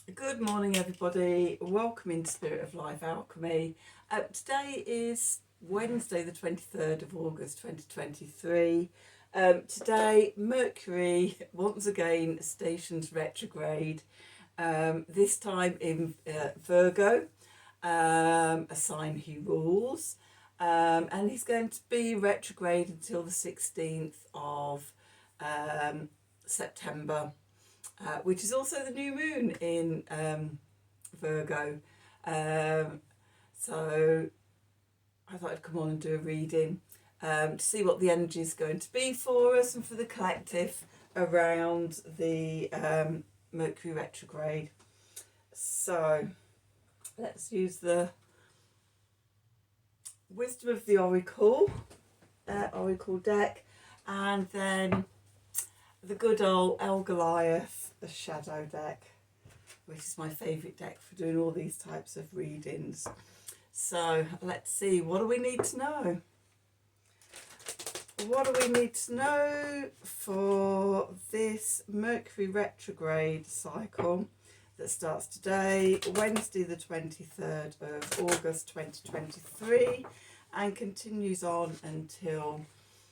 Good morning, everybody. Welcome into Spirit of Life Alchemy. Today is Wednesday, the 23rd of August 2023. Today, Mercury once again stations retrograde, this time in Virgo, a sign he rules. And he's going to be retrograde until the 16th of September. Which is also the new moon in Virgo. So I thought I'd come on and do a reading to see what the energy is going to be for us and for the collective around the Mercury retrograde. So let's use the Wisdom of the Oracle deck, and then the good old El Goliath, the Shadow deck, which is my favourite deck for doing all these types of readings. So let's see, what do we need to know? What do we need to know for this Mercury retrograde cycle that starts today, Wednesday the 23rd of August 2023, and continues on until,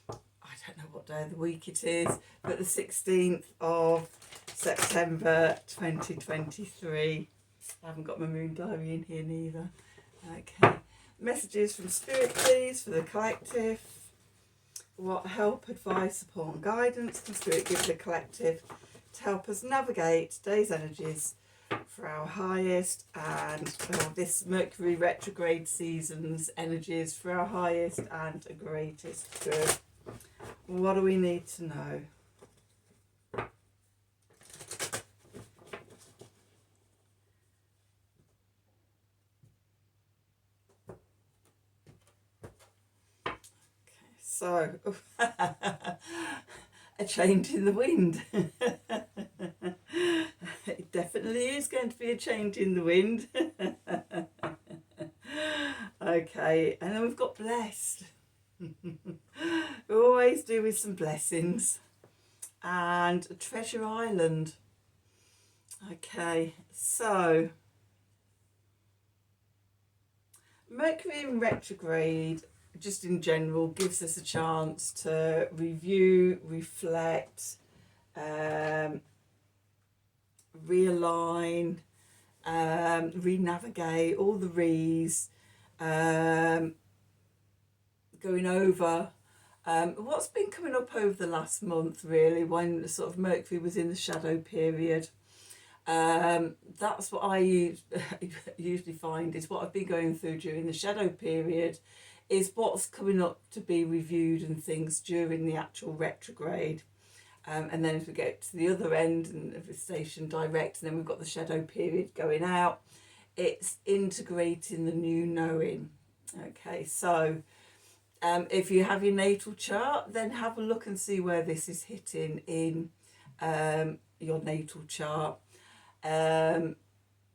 I don't know what day of the week it is, but the 16th of September 2023. I haven't got my moon diary in here neither. Okay. Messages from Spirit, please, for the collective. What help, advice, support and guidance can Spirit give the collective to help us navigate today's energies for our highest, and this Mercury retrograde season's energies for our highest and greatest good? What do we need to know? Okay, so a change in the wind. It definitely is going to be a change in the wind. Okay, and then we've got blessed. We always do with some blessings. And Treasure Island. Okay, so Mercury in retrograde, just in general, gives us a chance to review, reflect, realign, re-navigate, all the re's, going over what's been coming up over the last month, really, when sort of Mercury was in the shadow period. That's what I usually find is what I've been going through during the shadow period is what's coming up to be reviewed and things during the actual retrograde. And then as we get to the other end and of the station direct, and then we've got the shadow period going out, it's integrating the new knowing. Okay, so if you have your natal chart, then have a look and see where this is hitting in your natal chart.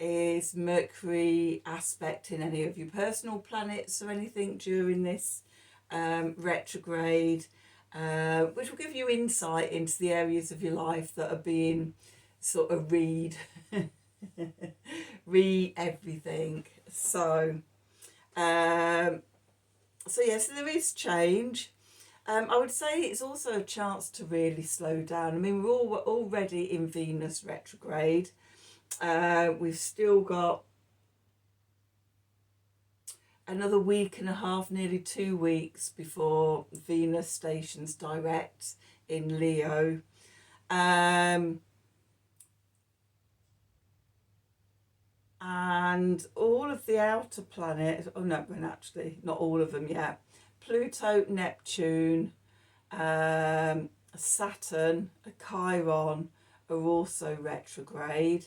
Is Mercury aspecting any of your personal planets or anything during this retrograde, which will give you insight into the areas of your life that are being sort of read everything. So yes, there is change. I would say it's also a chance to really slow down. I mean, we're already in Venus retrograde. We've still got another week and a half, nearly 2 weeks before Venus stations direct in Leo. And all of the outer planets, actually not all of them yet, Pluto, Neptune, Saturn, Chiron are also retrograde.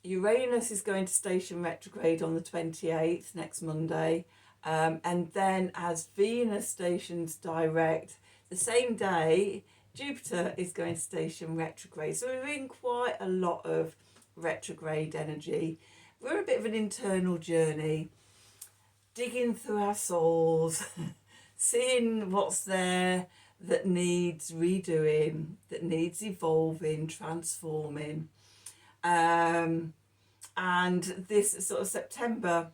Uranus is going to station retrograde on the 28th, next Monday, and then as Venus stations direct the same day, Jupiter is going to station retrograde. So we're in quite a lot of retrograde energy. We're a bit of an internal journey, digging through our souls, seeing what's there that needs redoing, that needs evolving, transforming. And this sort of September,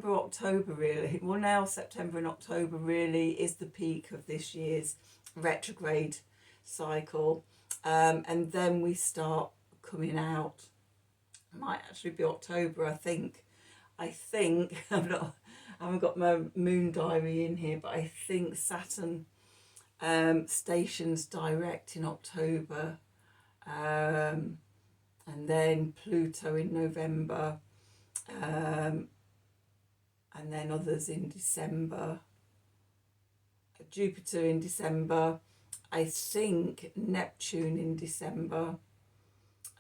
October really, well now September and October really is the peak of this year's retrograde cycle. And then we start coming out. It might actually be October, I think. I haven't got my moon diary in here, but I think Saturn stations direct in October, and then Pluto in November, and then others in December. Jupiter in December, I think Neptune in December,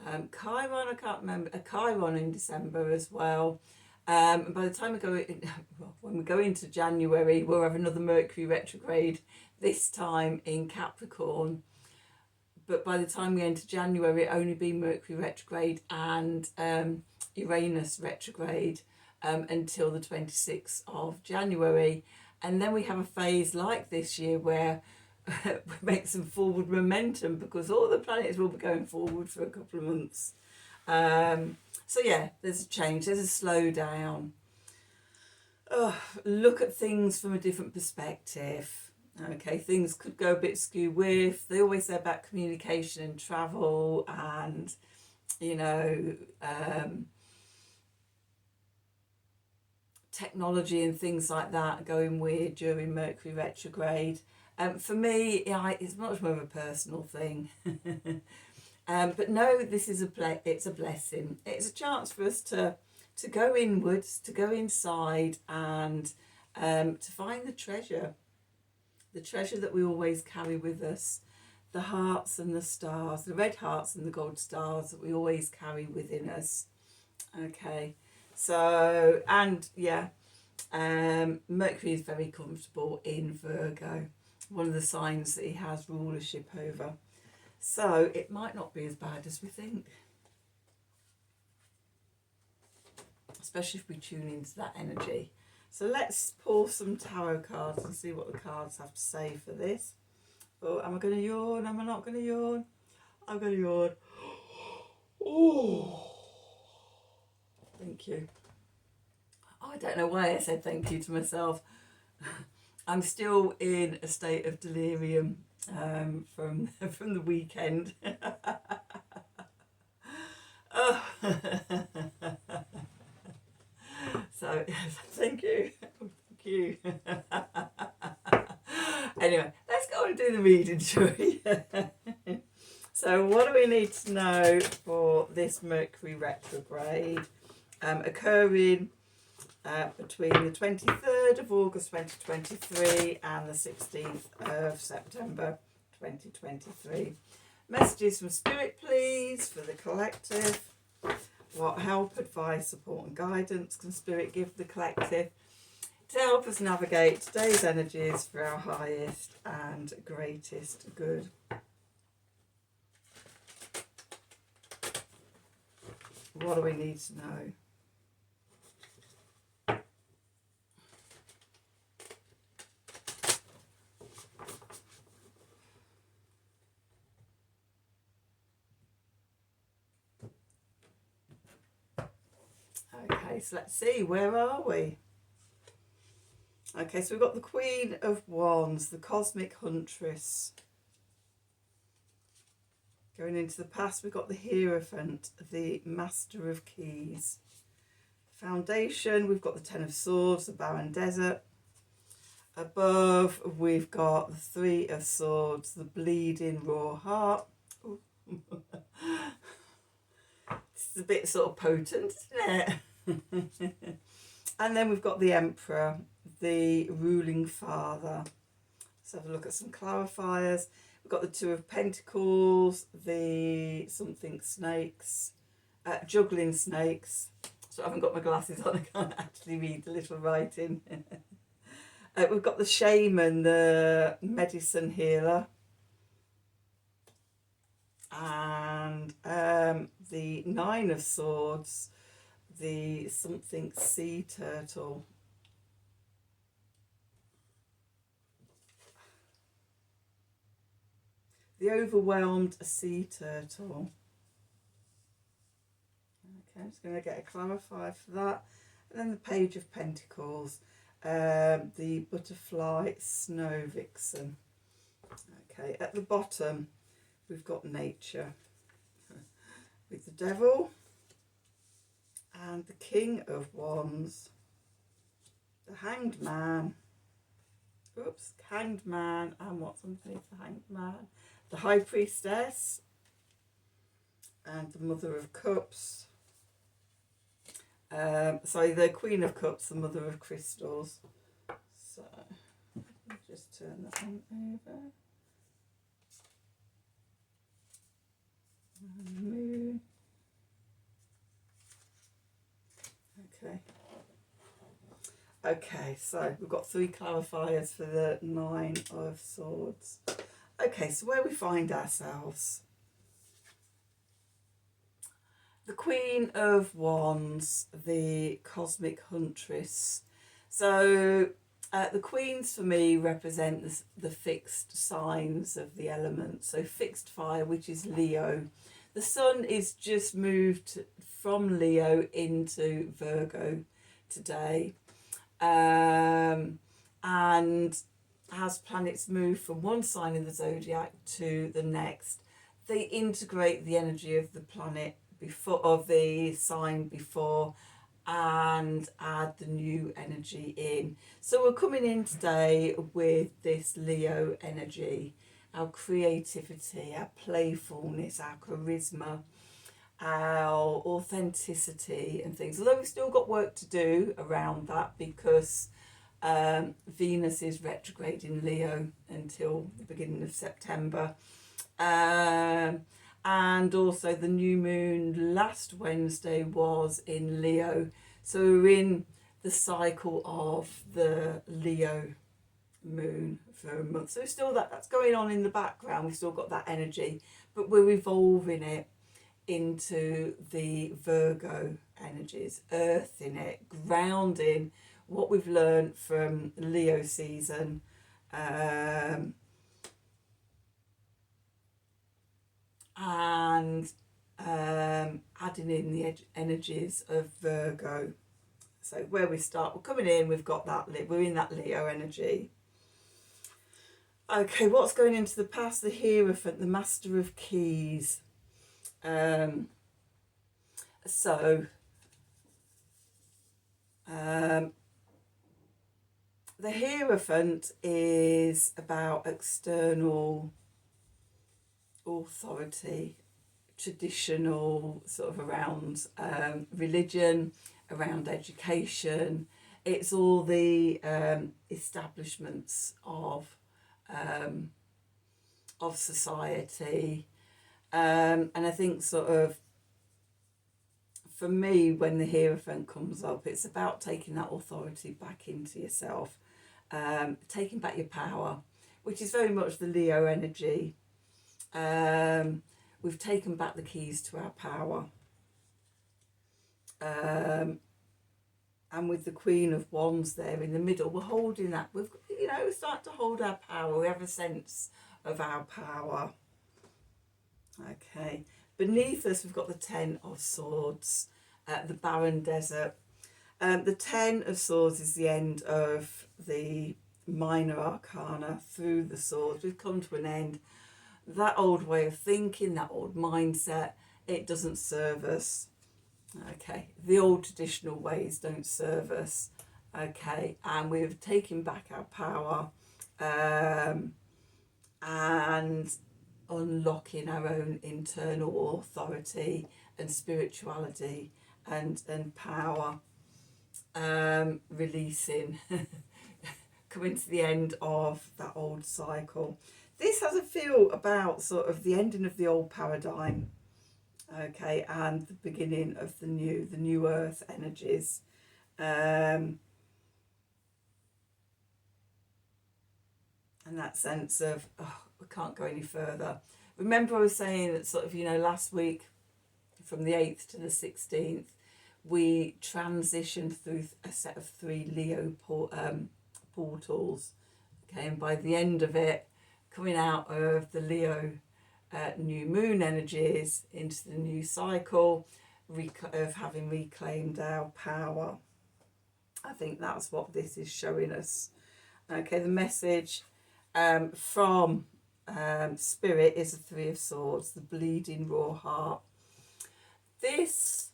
Chiron, I can't remember, Chiron in December as well. And by the time when we go into January, we'll have another Mercury retrograde, this time in Capricorn. But by the time we enter January, it'll only be Mercury retrograde and Uranus retrograde until the 26th of January. And then we have a phase like this year where we make some forward momentum because all the planets will be going forward for a couple of months. So yeah, there's a change, there's a slowdown. Look at things from a different perspective. Okay, things could go a bit skew with. They always say about communication and travel and, technology and things like that going weird during Mercury retrograde. For me, it's much more of a personal thing. But no, this is it's a blessing. It's a chance for us to go inwards, to go inside, and to find the treasure that we always carry with us, the hearts and the stars, the red hearts and the gold stars that we always carry within us. Okay, so, and yeah, Mercury is very comfortable in Virgo, one of the signs that he has rulership over. So it might not be as bad as we think, especially if we tune into that energy. So let's pull some tarot cards and see what the cards have to say for this. Oh, am I going to yawn? Am I not going to yawn? I'm going to yawn. Oh, thank you. Oh, I don't know why I said thank you to myself. I'm still in a state of delirium from the weekend. Oh. So thank you. Thank you. Anyway, let's go and do the reading, shall we? So what do we need to know for this Mercury retrograde occurring between the 23rd of August 2023 and the 16th of September 2023. Messages from Spirit, please, for the collective. What help, advice, support and guidance can Spirit give the collective to help us navigate today's energies for our highest and greatest good? What do we need to know? Okay, so let's see, where are we? Okay, so we've got the Queen of Wands, the Cosmic Huntress. Going into the past, we've got the Hierophant, the Master of Keys. Foundation, we've got the Ten of Swords, the Barren Desert. Above, we've got the Three of Swords, the Bleeding Raw Heart. This is a bit sort of potent, isn't it? And then we've got the Emperor, the Ruling Father. Let's have a look at some clarifiers. We've got the Two of Pentacles, the something snakes, juggling snakes. So I haven't got my glasses on, I can't actually read the little writing. We've got the Shaman, the medicine healer. And the Nine of Swords, the something sea turtle. The overwhelmed sea turtle. Okay, I'm just going to get a clarifier for that. And then the Page of Pentacles, the butterfly snow vixen. Okay, at the bottom we've got nature with the devil and the King of Wands, the Hanged Man, Hanged Man, and what's underneath the Hanged Man? The High Priestess and the Mother of Cups. Sorry, the Queen of Cups, the Mother of Crystals. So, let me just turn that one over. And the Moon. Okay. Okay, so we've got 3 clarifiers for the 9 of Swords. Okay, so where we find ourselves. The Queen of Wands, the Cosmic Huntress. So the Queens for me represent the fixed signs of the elements. So fixed fire, which is Leo. The Sun is just moved from Leo into Virgo today. And as planets move from one sign in the zodiac to the next, they integrate the energy of the planet before, of the sign before, and add the new energy in. So we're coming in today with this Leo energy, our creativity, our playfulness, our charisma, our authenticity and things. Although we've still got work to do around that, because Venus is retrograde in Leo until the beginning of September. And also the new moon last Wednesday was in Leo. So we're in the cycle of the Leo moon for a month. So still that's going on in the background. We've still got that energy, but we're evolving it into the Virgo energies, earth in it, grounding what we've learned from Leo season, and adding in the energies of Virgo. So where we start, we're coming in, we've got that, we're in that Leo energy. Okay, what's going into the past? The Hierophant, the Master of Keys. The Hierophant is about external authority, traditional, sort of around religion, around education. It's all the establishments of society, and I think sort of for me, when the Hierophant comes up, it's about taking that authority back into yourself, taking back your power, which is very much the Leo energy. We've taken back the keys to our power. And with the Queen of Wands there in the middle, we're holding that. We're starting to hold our power. We have a sense of our power. Okay. Beneath us, we've got the 10 of Swords, the barren desert. The 10 of Swords is the end of the minor arcana through the swords. We've come to an end. That old way of thinking, that old mindset, it doesn't serve us. Okay, the old traditional ways don't serve us. Okay, and we've taken back our power, and unlocking our own internal authority and spirituality and power, releasing, coming to the end of that old cycle. This has a feel about sort of the ending of the old paradigm, okay, and the beginning of the new earth energies. And that sense of, we can't go any further. Remember I was saying that sort of, last week from the 8th to the 16th, we transitioned through a set of 3 Leo portals. Okay, and by the end of it, coming out of the Leo new moon energies into the new cycle of having reclaimed our power. I think that's what this is showing us. Okay, the message from Spirit is the Three of Swords, the bleeding raw heart. This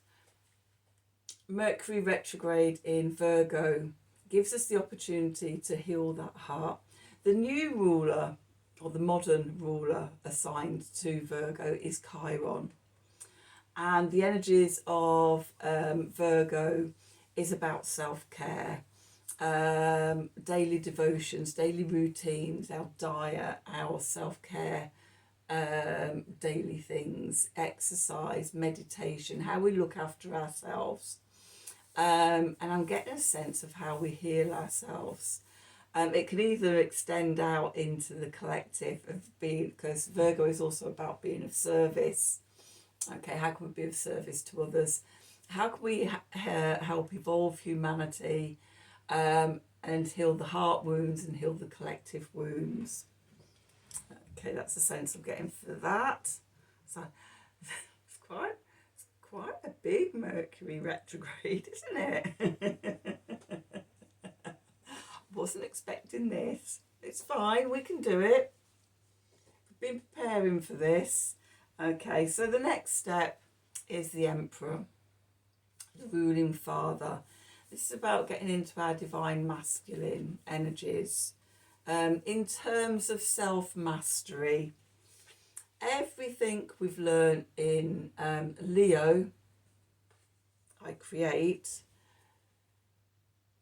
Mercury retrograde in Virgo gives us the opportunity to heal that heart. The new ruler, or the modern ruler assigned to Virgo, is Chiron. And the energies of Virgo is about self-care, daily devotions, daily routines, our diet, our self-care, daily things, exercise, meditation, how we look after ourselves. And I'm getting a sense of how we heal ourselves. It can either extend out into the collective of being, because Virgo is also about being of service. Okay, how can we be of service to others? How can we help evolve humanity and heal the heart wounds and heal the collective wounds? Okay, that's the sense I'm getting for that. So it's quite a big Mercury retrograde, isn't it? Wasn't expecting this. It's fine, we can do it. We've been preparing for this. Okay, so the next step is the Emperor, the ruling father. This is about getting into our divine masculine energies. In terms of self-mastery, everything we've learned in Leo, I create,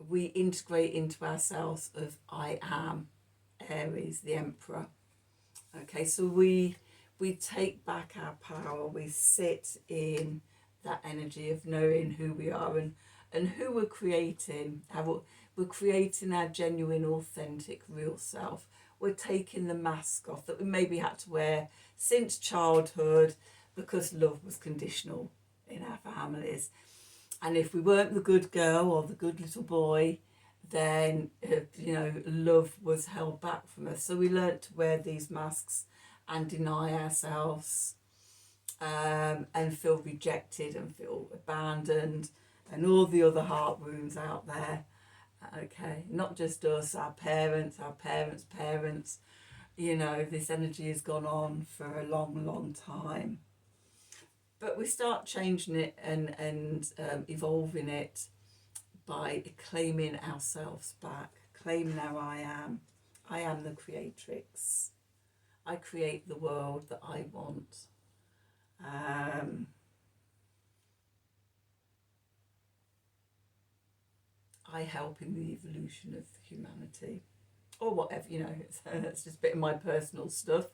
we integrate into ourselves of I am, Aries, the Emperor. Okay, so we take back our power, we sit in that energy of knowing who we are and who we're creating. We're creating our genuine, authentic, real self. We're taking the mask off that we maybe had to wear since childhood because love was conditional in our families. And if we weren't the good girl or the good little boy, then, love was held back from us. So we learnt to wear these masks and deny ourselves and feel rejected and feel abandoned and all the other heart wounds out there. Okay, not just us, our parents' parents. This energy has gone on for a long, long time. But we start changing it and evolving it by claiming ourselves back, claiming our I am. I am the creatrix. I create the world that I want. I help in the evolution of humanity, or whatever, it's just a bit of my personal stuff.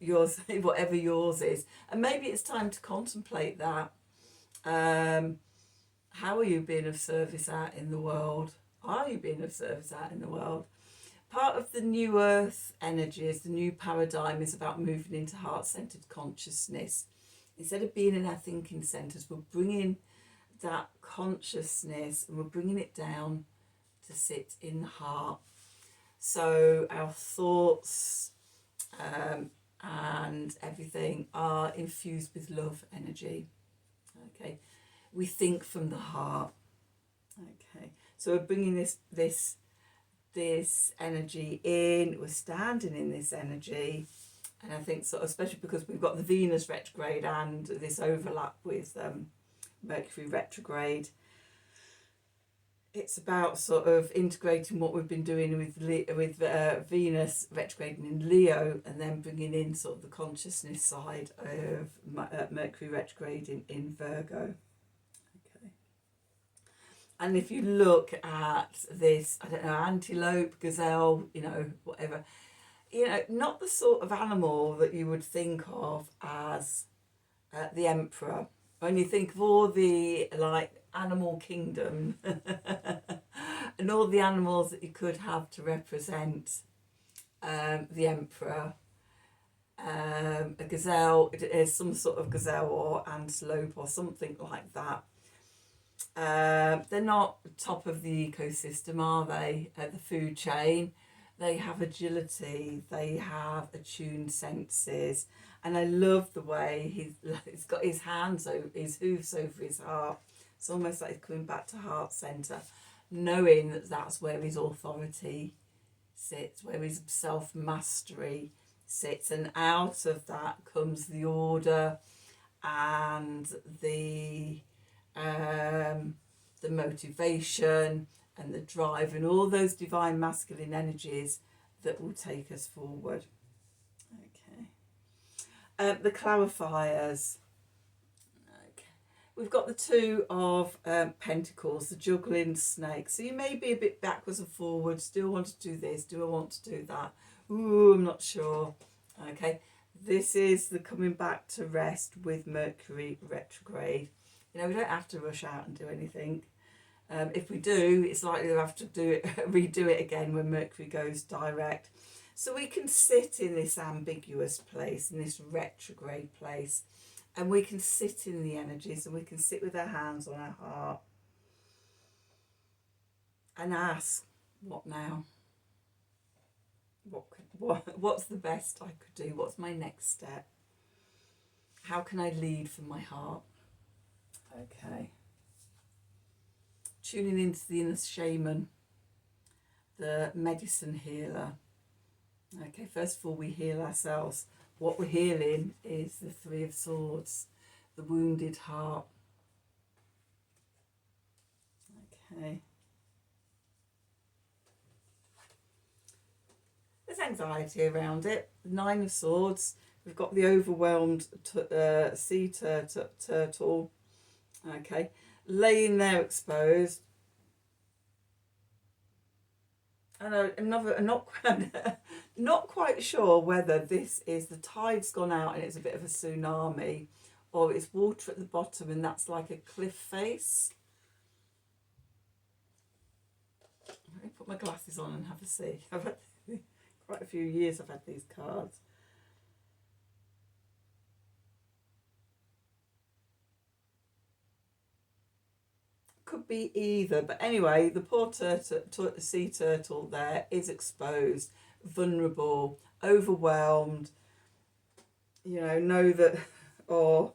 Yours, whatever yours is. And maybe it's time to contemplate that. How are you being of service out in the world? Are you being of service out in the world? Part of the new earth energies, the new paradigm, is about moving into heart-centered consciousness. Instead of being in our thinking centers, we're bringing that consciousness and we're bringing it down to sit in the heart. So our thoughts and everything are infused with love energy. Okay, we think from the heart. Okay, so we're bringing this energy in. We're standing in this energy, and I think so, especially because we've got the Venus retrograde and this overlap with Mercury retrograde. It's about sort of integrating what we've been doing with Venus retrograding in Leo, and then bringing in sort of the consciousness side of Mercury retrograde in Virgo. Okay. And if you look at this, I don't know, antelope, gazelle, whatever, not the sort of animal that you would think of as the Emperor. When you think of all the animal kingdom and all the animals that you could have to represent the Emperor, a gazelle is some sort of gazelle or antelope or something like that. They're not top of the ecosystem, are they? The food chain. They have agility, they have attuned senses, and I love the way he's got his hands over his hoofs over his heart. It's almost like he's coming back to heart centre, knowing that that's where his authority sits, where his self-mastery sits, and out of that comes the order and the motivation and the drive and all those divine masculine energies that will take us forward. Okay. The clarifiers. Okay. We've got the Two of Pentacles, the juggling snake. So you may be a bit backwards and forwards. Do I want to do this? Do I want to do that? Ooh, I'm not sure. Okay. This is the coming back to rest with Mercury retrograde. You know, we don't have to rush out and do anything. If we do, it's likely to have to redo it again when Mercury goes direct. So we can sit in this ambiguous place, in this retrograde place, and we can sit in the energies, and we can sit with our hands on our heart and ask, what now? What's the best I could do? What's my next step? How can I lead from my heart? Okay. Tuning into the inner shaman, the medicine healer. Okay, first of all, we heal ourselves. What we're healing is the Three of Swords, the wounded heart. Okay. There's anxiety around it. The Nine of Swords. We've got the overwhelmed sea turtle. Okay. Laying there exposed. I'm not quite sure whether this is the tide's gone out and it's a bit of a tsunami, or it's water at the bottom and that's like a cliff face. Let me put my glasses on and have a see. I've had quite a few years I've had these cards. Could be either, but anyway, the poor sea turtle there is exposed, vulnerable, overwhelmed, you know that, or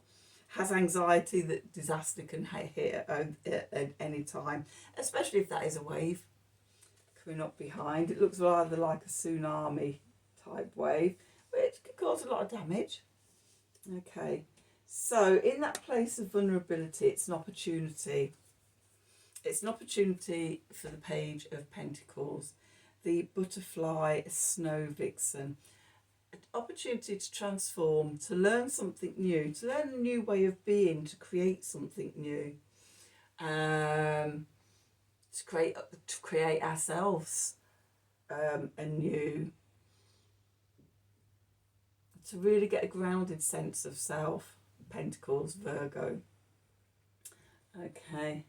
has anxiety that disaster can hit at any time, especially if that is a wave coming up behind. It looks rather like a tsunami type wave, which could cause a lot of damage. Okay, so in that place of vulnerability, it's an opportunity. It's an opportunity for the Page of Pentacles, the butterfly snow vixen. An opportunity to transform, to learn something new, to learn a new way of being, to create something new, to create ourselves anew, to really get a grounded sense of self. Pentacles, Virgo. Okay.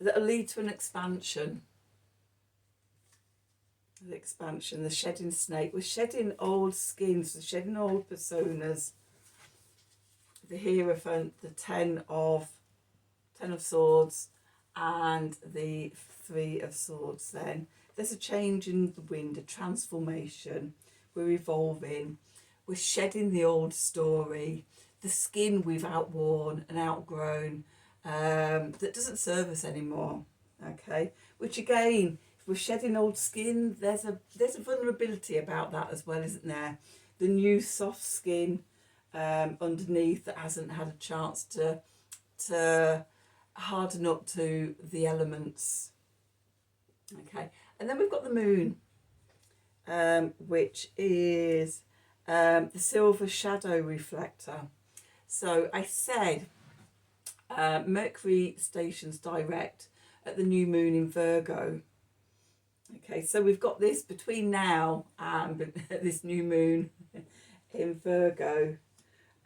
That'll lead to an expansion. The expansion, the shedding snake. We're shedding old skins, we're shedding old personas. The Hierophant, the Ten of Swords, and the Three of Swords. Then there's a change in the wind, a transformation. We're evolving. We're shedding the old story, the skin we've outworn and outgrown. That doesn't serve us anymore. Okay, which again, if we're shedding old skin, there's a vulnerability about that as well, isn't there? The new soft skin underneath that hasn't had a chance to harden up to the elements. Okay, and then we've got the moon, which is the silver shadow reflector. So I said Mercury stations direct at the new moon in Virgo. Okay, so we've got this between now and this new moon in Virgo.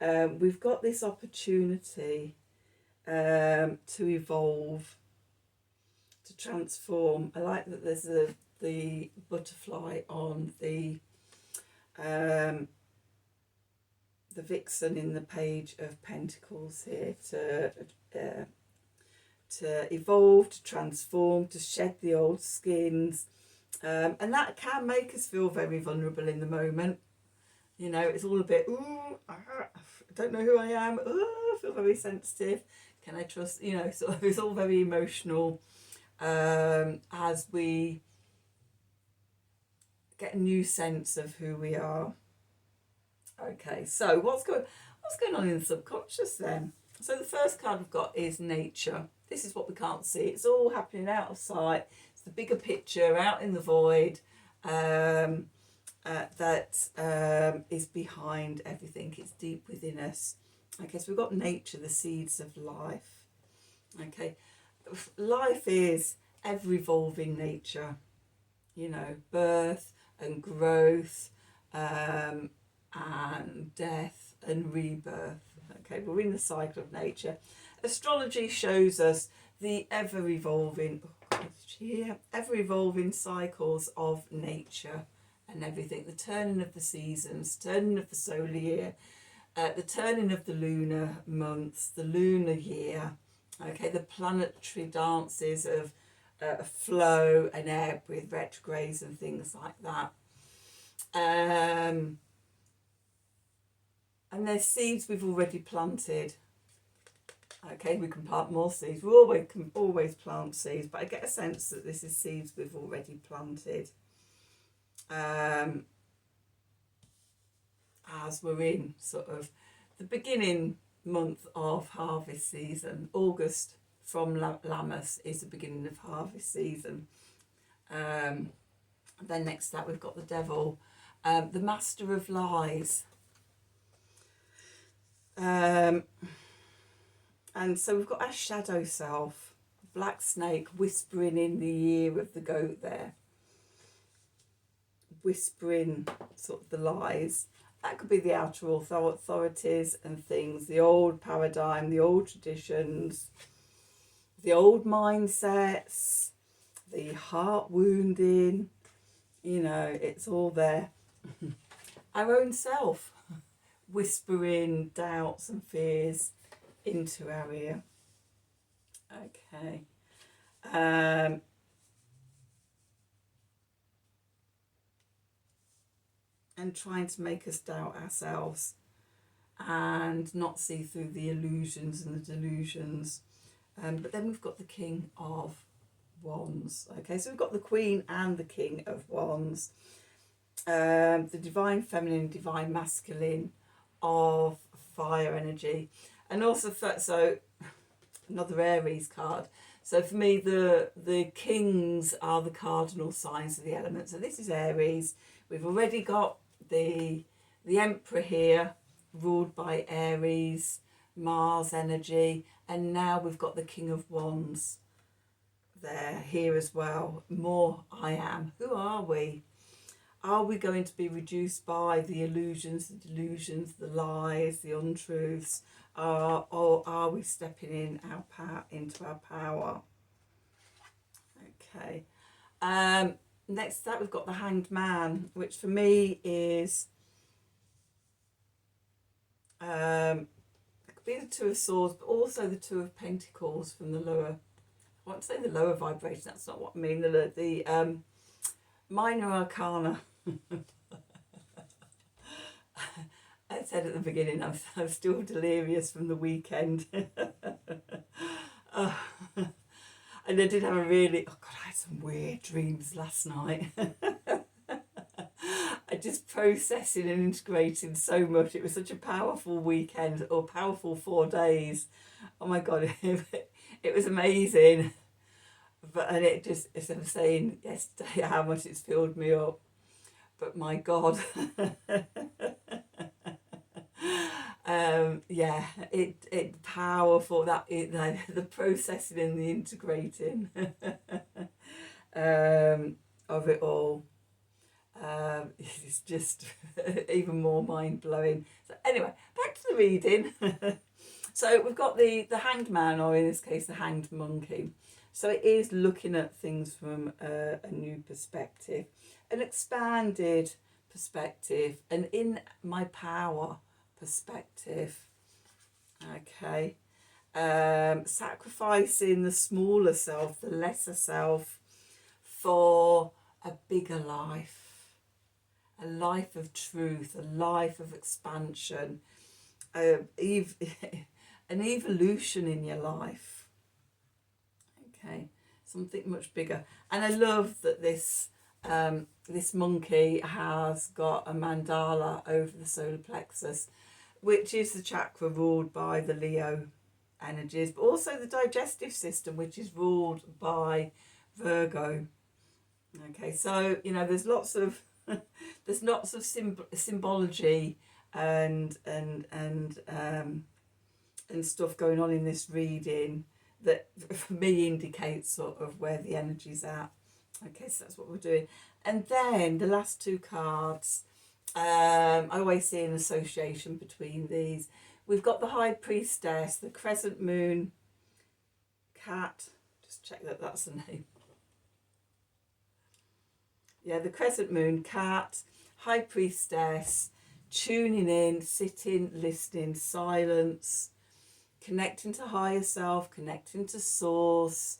We've got this opportunity to evolve, to transform. I like that there's the butterfly on the vixen in the Page of Pentacles here, to evolve, to transform, to shed the old skins, And that can make us feel very vulnerable in the moment. You know, it's all a bit, ooh, I don't know who I am, I feel very sensitive. Can I trust, you know, sort of, it's all very emotional as we get a new sense of who we are. Okay, so what's going on in the subconscious then? So the first card we've got is nature. This is what we can't see. It's all happening out of sight. It's the bigger picture out in the void that is behind everything. It's deep within us. Okay, so we've got nature, the seeds of life. Okay, life is ever-evolving nature. You know, birth and growth and death and rebirth. Okay, we're in the cycle of nature. Astrology shows us the ever-evolving cycles of nature and everything. The turning of the seasons, turning of the solar year, the turning of the lunar months, the lunar year. Okay, the planetary dances of flow and ebb with retrogrades and things like that. And there's seeds we've already planted. Okay, we can plant more seeds. We can always plant seeds, but I get a sense that this is seeds we've already planted. As we're in sort of the beginning month of harvest season. August from Lammas is the beginning of harvest season. Then next to that we've got the devil, the master of lies. And so we've got our shadow self, black snake whispering in the ear of the goat there, whispering sort of the lies. That could be the outer authorities and things, the old paradigm, the old traditions, the old mindsets, the heart wounding, you know, it's all there. Our own self whispering doubts and fears into our ear. Okay. And trying to make us doubt ourselves and not see through the illusions and the delusions. But then we've got the King of Wands. Okay, so we've got the Queen and the King of Wands. The divine feminine, divine masculine of fire energy. And also, so another Aries card. So for me, the kings are the cardinal signs of the elements. So this is Aries. We've already got the Emperor here, ruled by Aries, Mars energy, and now we've got the King of Wands there, here as well. More I am. Who are we? Are we going to be reduced by the illusions, the delusions, the lies, the untruths, or are we stepping in into our power? Okay. Next to that, we've got the Hanged Man, which for me is it could be the Two of Swords, but also the Two of Pentacles from the lower. I want to say the lower vibration. That's not what I mean. The minor arcana. I said at the beginning, I'm still delirious from the weekend. And I did have I had some weird dreams last night. I just processing and integrating so much. It was such a powerful weekend, or powerful 4 days. Oh my God, it was amazing. And it just, as I was saying yesterday, how much it's filled me up. But my God. Yeah, it powerful, the processing and the integrating of it all. It's just even more mind-blowing. So anyway, back to the reading. So we've got the Hanged Man, or in this case the Hanged Monkey. So it is looking at things from a new perspective, an expanded perspective, and in my power perspective. Okay. Sacrificing the smaller self, the lesser self, for a bigger life, a life of truth, a life of expansion, an evolution in your life. Okay, something much bigger. And I love that this this monkey has got a mandala over the solar plexus, which is the chakra ruled by the Leo energies, but also the digestive system, which is ruled by Virgo. Okay, so you know there's lots of there's lots of symbology and stuff going on in this reading that for me indicates sort of where the energy's at. Okay, so that's what we're doing. And then the last two cards, I always see an association between these. We've got the High Priestess, the Crescent Moon cat. Just check that that's the name. Yeah, the Crescent Moon cat, High Priestess, tuning in, sitting, listening, silence, connecting to higher self, connecting to source,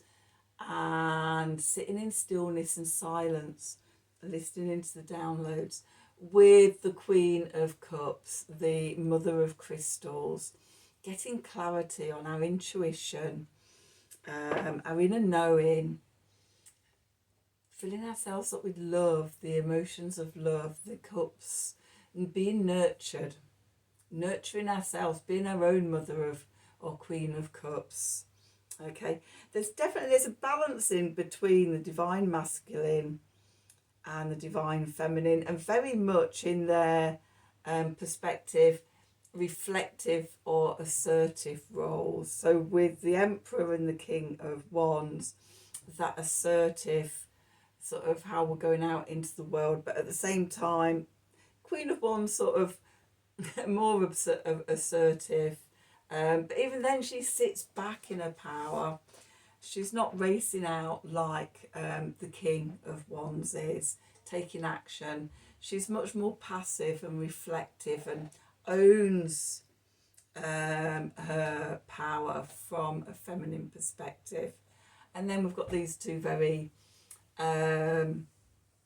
and sitting in stillness and silence, listening into the downloads, with the Queen of Cups, the Mother of Crystals, getting clarity on our intuition, our inner knowing, filling ourselves up with love, the emotions of love, the cups, and being nurtured, nurturing ourselves, being our own Mother of or Queen of Cups. Okay, there's a balancing between the divine masculine and the divine feminine, and very much in their perspective, reflective or assertive roles. So with the Emperor and the King of Wands, that assertive sort of how we're going out into the world, but at the same time, Queen of Wands sort of more assertive. But even then she sits back in her power. She's not racing out like the King of Wands is, taking action. She's much more passive and reflective and owns her power from a feminine perspective. And then we've got these two very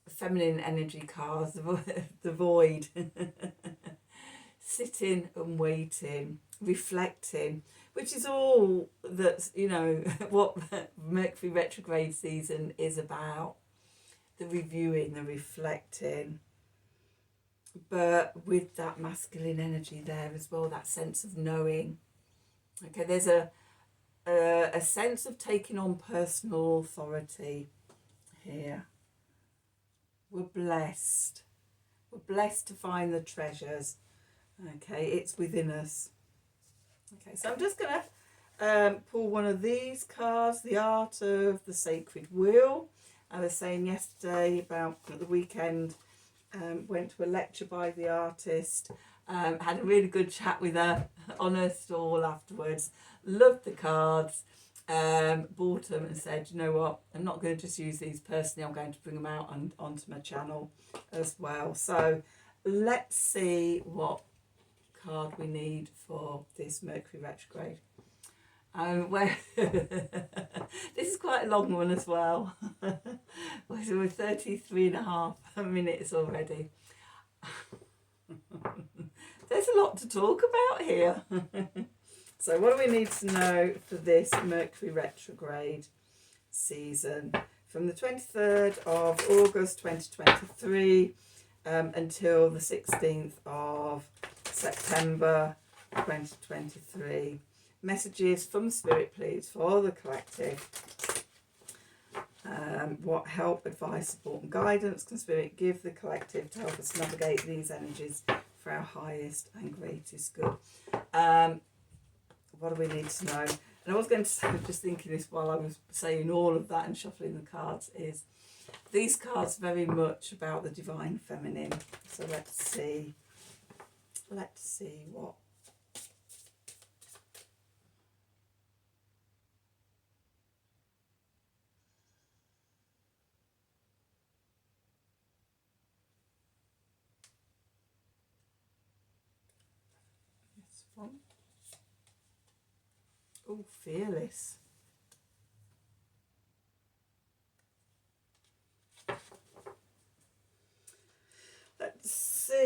feminine energy cards, the Void. Sitting and waiting, reflecting, which is all that's, you know, what Mercury retrograde season is about. The reviewing, the reflecting, but with that masculine energy there as well, that sense of knowing. Okay, there's a sense of taking on personal authority here. We're blessed. We're blessed to find the treasures. Okay, it's within us. Okay, so I'm just going to pull one of these cards, the Art of the Sacred Wheel. I was saying yesterday about at the weekend, went to a lecture by the artist, had a really good chat with her on her stall afterwards, loved the cards, bought them and said, you know what, I'm not going to just use these personally, I'm going to bring them out onto my channel as well. So let's see what card we need for this Mercury retrograde. This is quite a long one as well. So we're 33.5 minutes already. There's a lot to talk about here. So what do we need to know for this Mercury retrograde season from the 23rd of August 2023 until the 16th of September 2023. Messages from Spirit, please, for the collective. What help, advice, support and guidance can Spirit give the collective to help us navigate these energies for our highest and greatest good? What do we need to know? And I was going to say, just thinking this while I was saying all of that and shuffling the cards, is these cards very much about the divine feminine. So let's see what. This one. Oh, fearless.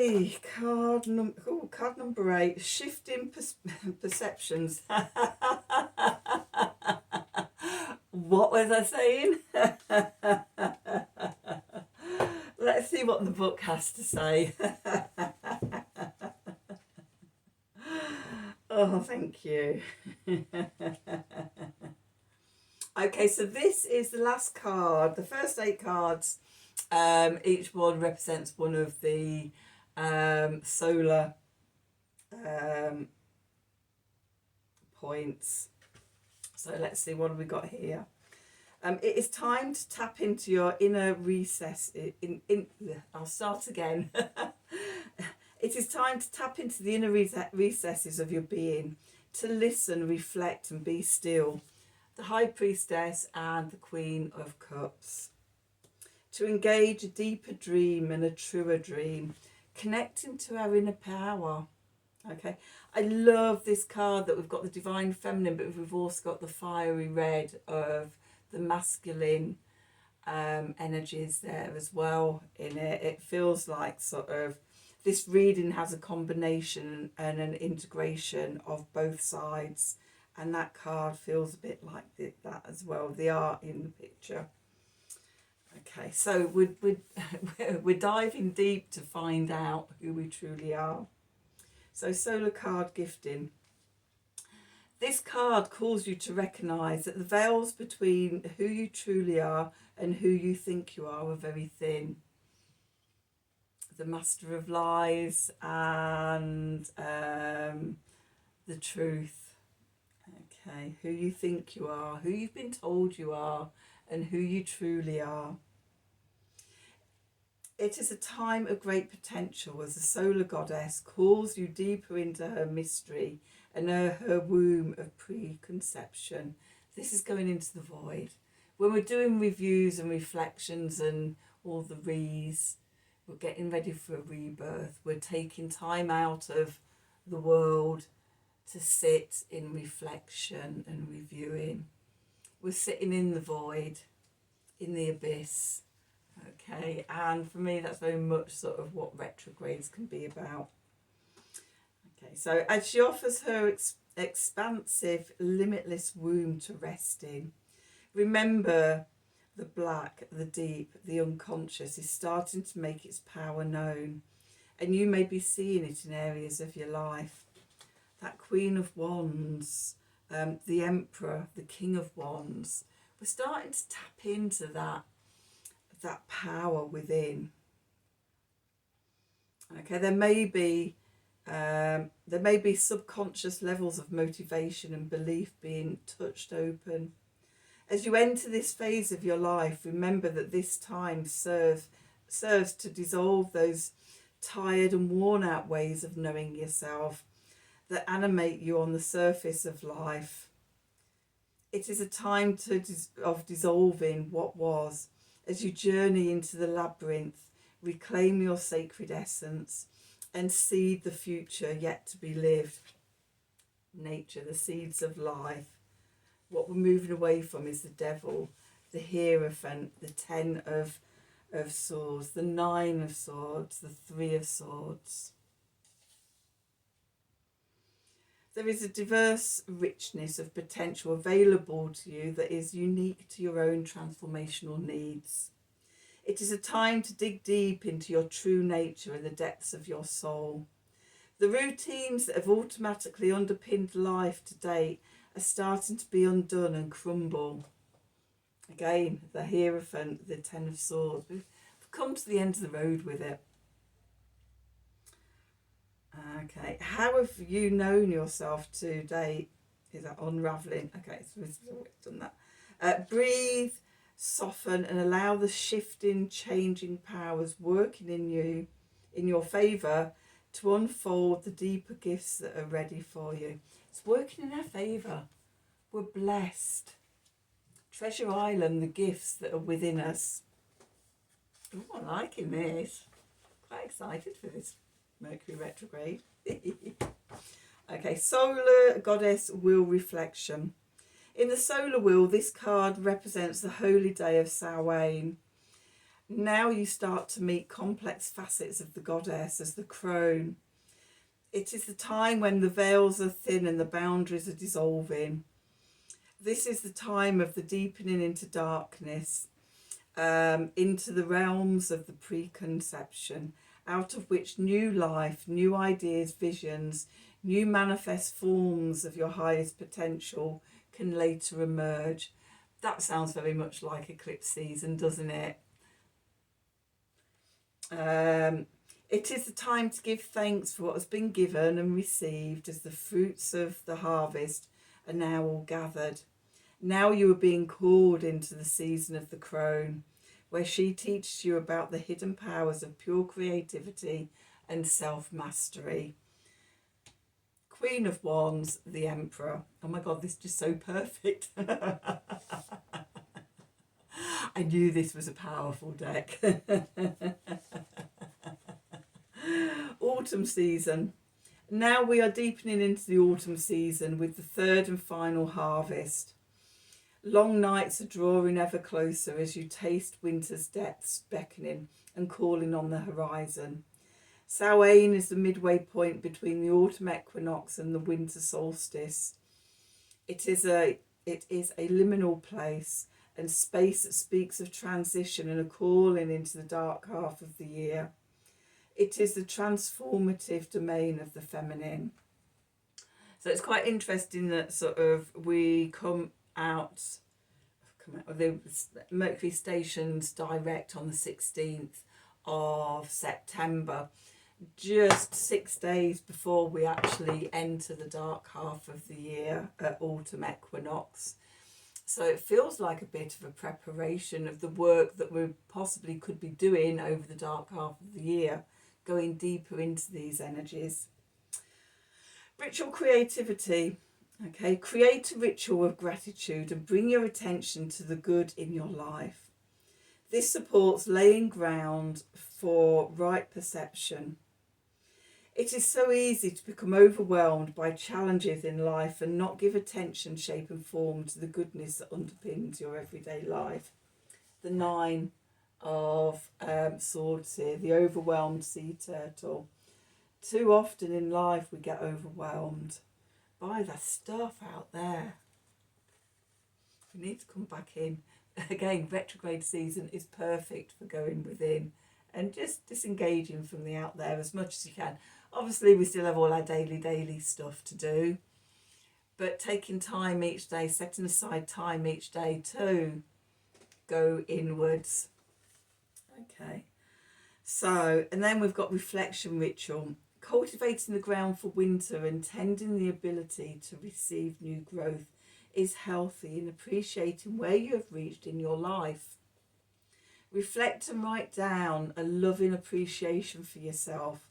Okay, card number 8, shifting perceptions. What was I saying? Let's see what the book has to say. Oh, thank you. Okay, so this is the last card. The first 8 cards, each one represents one of the solar points. So let's see, what have we got here? It is time to tap into your inner recess. I'll start again. It is time to tap into the inner recesses of your being, to listen, reflect, and be still. The High Priestess and the Queen of Cups. To engage a deeper dream and a truer dream, connecting to our inner power. Okay, I love this card that we've got the Divine Feminine, but we've also got the fiery red of the masculine energies there as well in it. It feels like sort of this reading has a combination and an integration of both sides, and that card feels a bit like that as well, the art in the picture. Okay, so we're diving deep to find out who we truly are. So solar card gifting. This card calls you to recognise that the veils between who you truly are and who you think you are very thin. The Master of Lies and the truth. Okay, who you think you are, who you've been told you are, and who you truly are. It is a time of great potential as the solar goddess calls you deeper into her mystery and her womb of preconception. This is going into the void. When we're doing reviews and reflections and all the re's, we're getting ready for a rebirth. We're taking time out of the world to sit in reflection and reviewing. We're sitting in the void, in the abyss. Okay, and for me that's very much sort of what retrogrades can be about. Okay, so as she offers her expansive, limitless womb to rest in, remember the black, the deep, the unconscious is starting to make its power known, and you may be seeing it in areas of your life. That Queen of Wands, the Emperor, the King of Wands, we're starting to tap into that power within. Okay, there may be subconscious levels of motivation and belief being touched open. As you enter this phase of your life, remember that this time serves to dissolve those tired and worn out ways of knowing yourself that animate you on the surface of life. It is a time of dissolving what was, as you journey into the labyrinth, reclaim your sacred essence and seed the future yet to be lived. Nature, the seeds of life. What we're moving away from is the devil, the Hierophant, the 10 of swords, the 9 of swords, the 3 of swords. There is a diverse richness of potential available to you that is unique to your own transformational needs. It is a time to dig deep into your true nature and the depths of your soul. The routines that have automatically underpinned life to date are starting to be undone and crumble. Again, the Hierophant, the 10 of swords. We've come to the end of the road with it. Okay, how have you known yourself to date? Is that unravelling? Okay, so we've done that. Breathe, soften, and allow the shifting, changing powers working in you, in your favour, to unfold the deeper gifts that are ready for you. It's working in our favour. We're blessed. Treasure Island, the gifts that are within us. Oh, I'm liking this. Quite excited for this Mercury retrograde. Okay, solar goddess wheel reflection. In the solar wheel, this card represents the holy day of Samhain. Now you start to meet complex facets of the goddess as the crone. It is the time when the veils are thin and the boundaries are dissolving. This is the time of the deepening into darkness, into the realms of the preconception, out of which new life, new ideas, visions, new manifest forms of your highest potential can later emerge. That sounds very much like eclipse season, doesn't it? It is the time to give thanks for what has been given and received, as the fruits of the harvest are now all gathered. Now you are being called into the season of the crone, where she teaches you about the hidden powers of pure creativity and self-mastery. Queen of Wands, the Emperor. Oh my God, this is just so perfect. I knew this was a powerful deck. Autumn season. Now we are deepening into the autumn season with the third and final harvest. Long nights are drawing ever closer as you taste winter's depths beckoning and calling on the horizon. Samhain is the midway point between the autumn equinox and the winter solstice. It is a liminal place and space that speaks of transition and a calling into the dark half of the year. It is the transformative domain of the feminine. So it's quite interesting that sort of we come out the Mercury stations direct on the 16th of September, just 6 days before we actually enter the dark half of the year at autumn equinox. So it feels like a bit of a preparation of the work that we possibly could be doing over the dark half of the year, going deeper into these energies. Ritual creativity. Okay, create a ritual of gratitude and bring your attention to the good in your life. This supports laying ground for right perception. It is so easy to become overwhelmed by challenges in life and not give attention, shape and form to the goodness that underpins your everyday life. The Nine of Swords here, the overwhelmed sea turtle. Too often in life we get overwhelmed by the stuff out there. We need to come back in. Again, retrograde season is perfect for going within and just disengaging from the out there as much as you can. Obviously, we still have all our daily stuff to do, but taking time each day, setting aside time each day to go inwards. Okay, so, and then we've got reflection ritual. Cultivating the ground for winter and tending the ability to receive new growth is healthy in appreciating where you have reached in your life. Reflect and write down a loving appreciation for yourself.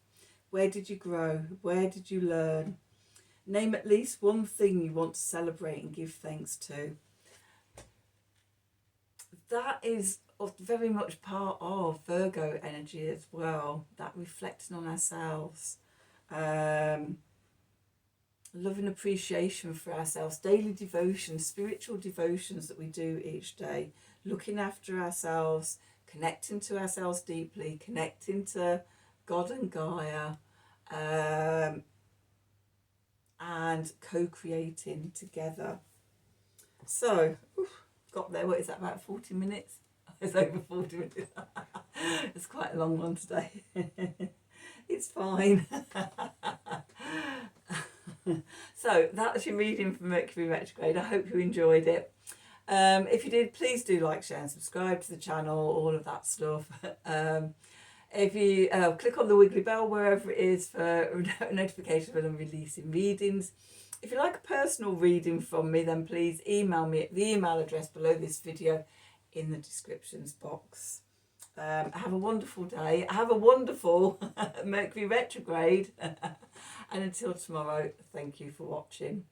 Where did you grow? Where did you learn? Name at least one thing you want to celebrate and give thanks to. That is very much part of Virgo energy as well, that reflecting on ourselves. Love and appreciation for ourselves, daily devotions, spiritual devotions that we do each day, looking after ourselves, connecting to ourselves deeply, connecting to God and Gaia, and co-creating together. So, got there, what is that, about 40 minutes? It's over 40 minutes. It's quite a long one today. It's fine. So that's your reading for Mercury retrograde. I hope you enjoyed it. If you did, please do like, share and subscribe to the channel, all of that stuff. If you click on the wiggly bell wherever it is for notifications when I'm releasing readings. If you like a personal reading from me, then please email me at the email address below this video in the descriptions box. Have a wonderful day. Have a wonderful Mercury retrograde. And until tomorrow, thank you for watching.